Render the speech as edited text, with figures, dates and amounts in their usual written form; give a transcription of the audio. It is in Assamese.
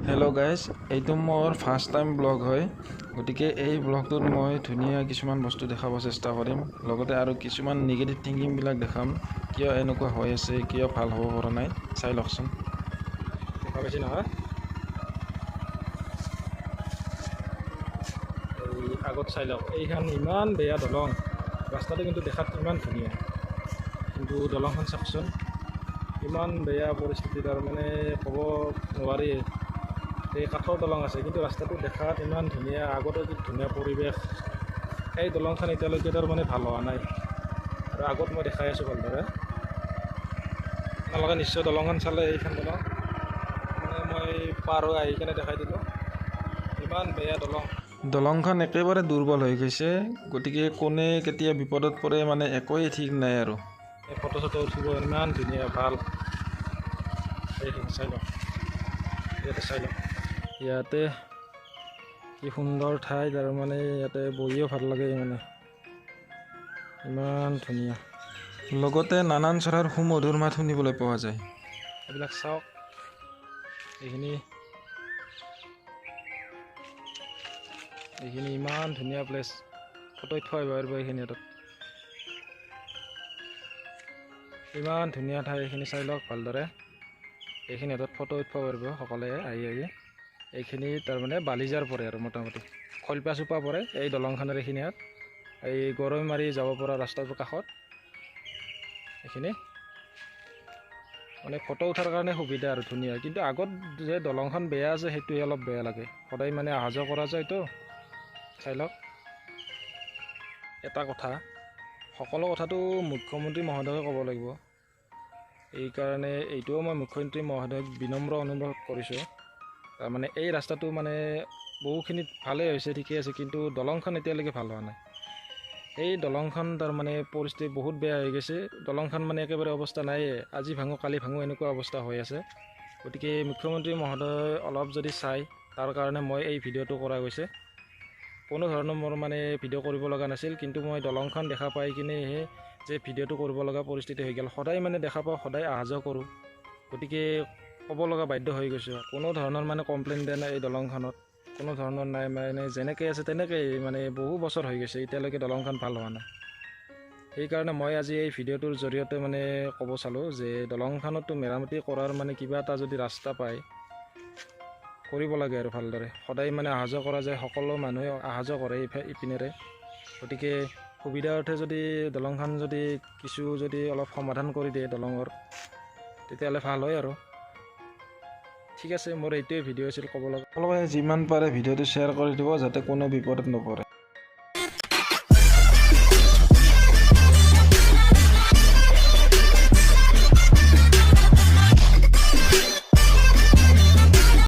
হেল্ল' গাইজ, এইটো মোৰ ফাৰ্ষ্ট টাইম ব্লগ হয়। গতিকে এই ব্লগটোত মই ধুনীয়া কিছুমান বস্তু দেখাব চেষ্টা কৰিম, লগতে আৰু কিছুমান নিগেটিভ থিংকিংবিলাক দেখাম। কিয় এনেকুৱা হৈ আছে, কিয় ভাল হ'ব পৰা নাই, চাই লওকচোন। দেখা পাইছে নহয়, এই আগত চাই লওক। এইখন ইমান বেয়া দলং, ৰাস্তাটো কিন্তু দেখাত ইমান ধুনীয়া, কিন্তু দলংখন চাওকচোন, ইমান বেয়া পৰিস্থিতি। তাৰমানে ক'ব নোৱাৰি। এই কাঠৰ দলং আছে, কিন্তু ৰাস্তাটো দেখাত ইমান ধুনীয়া, আগতে যি ধুনীয়া পৰিৱেশ। এই দলংখন এতিয়ালৈকে তাৰমানে ভাল হোৱা নাই, আৰু আগত মই দেখাই আছোঁ ভালদৰে। আপোনালোকে নিশ্চয় দলংখন চালে, এইখন দলং মানে মই পাৰ হৈ আহি কেনে দেখাই দিলোঁ, ইমান বেয়া দলং। দলংখন একেবাৰে দুৰ্বল হৈ গৈছে, গতিকে কোনে কেতিয়া বিপদত পৰে মানে একোৱেই ঠিক নাই আৰু। এই ফটো চটো উঠিব ইমান ধুনীয়া, ভাল। এইখিনি চাই লওক, ইয়াতে চাই লওক, ইয়াতে কি সুন্দৰ ঠাই। তাৰমানে ইয়াতে বহিও ভাল লাগে, মানে ইমান ধুনীয়া। লগতে নানান চৰাইৰ সুমধুৰ মাত শুনিবলৈ পোৱা যায়। এইবিলাক চাওক, এইখিনি ইমান ধুনীয়া প্লেচ, ফটো উঠিব পাৰিব এইখিনি। ইমান ধুনীয়া ঠাই, এইখিনি চাই লওক ভালদৰে। এইখিনি ফটো উঠিব পাৰিব সকলোৱে আহি। এইখিনি তাৰমানে বালিজাৰ পৰে আৰু মোটামুটি খলপা চোপা পৰে এই দলংখনৰ এইখিনিত, এই গৰৈ মাৰি যাব পৰা ৰাস্তাটোৰ কাষত। এইখিনি মানে ফটো উঠাৰ কাৰণে সুবিধা আৰু ধুনীয়া। কিন্তু আগত যে দলংখন বেয়া আছে, সেইটোৱে অলপ বেয়া লাগে। সদায় মানে অহা যোৱা কৰা যায়তো। চাই লওক, এটা কথা, সকলো কথাটো মুখ্যমন্ত্ৰী মহোদয়কে ক'ব লাগিব। এইকাৰণে এইটোও মই মুখ্যমন্ত্ৰী মহোদয়ক বিনম্ৰ অনুৰোধ কৰিছোঁ। তাৰমানে এই ৰাস্তাটো মানে বহুখিনি ভালেই হৈছে, ঠিকেই আছে, কিন্তু দলংখন এতিয়ালৈকে ভাল হোৱা নাই। এই দলংখন তাৰমানে পৰিস্থিতি বহুত বেয়া হৈ গৈছে। দলংখন মানে একেবাৰে অৱস্থা নাইয়ে, আজি ভাঙো কালি ভাঙো এনেকুৱা অৱস্থা হৈ আছে। গতিকে মুখ্যমন্ত্ৰী মহোদয় অলপ যদি চাই, তাৰ কাৰণে মই এই ভিডিঅ'টো কৰা গৈছে। কোনো ধৰণৰ মোৰ মানে ভিডিঅ' কৰিব লগা নাছিল, কিন্তু মই দলংখন দেখা পাই কিনেহে যে ভিডিঅ'টো কৰিব লগা পৰিস্থিতি হৈ গ'ল। সদায় মানে দেখা পাওঁ, সদায় অহা যোৱা কৰোঁ, গতিকে ক'ব লগা বাধ্য হৈ গৈছোঁ। কোনো ধৰণৰ মানে কমপ্লেইন দিয়া নাই এই দলংখনত, কোনো ধৰণৰ নাই। মানে যেনেকৈ আছে তেনেকৈ, মানে বহু বছৰ হৈ গৈছে, এতিয়ালৈকে দলংখন ভাল হোৱা নাই। সেইকাৰণে মই আজি এই ভিডিঅ'টোৰ জৰিয়তে মানে ক'ব চালোঁ যে দলংখনতো মেৰামতি কৰাৰ মানে কিবা এটা যদি ৰাস্তা পায়, কৰিব লাগে আৰু ভালদৰে। সদায় মানে অহা যোৱা কৰা যায়, সকলো মানুহে অহা যোৱা কৰে ইপিনেৰে। গতিকে সুবিধাৰ্থে যদি দলংখন যদি কিছু যদি অলপ সমাধান কৰি দিয়ে দলঙৰ, তেতিয়াহ'লে ভাল হয় আৰু। ঠিক আছে, মোৰ এইটোৱে ভিডিঅ' আছিল ক'ব লগা। সকলোৱে যিমান পাৰে ভিডিঅ'টো শ্বেয়াৰ কৰি দিব, যাতে কোনো বিপদত নপৰে।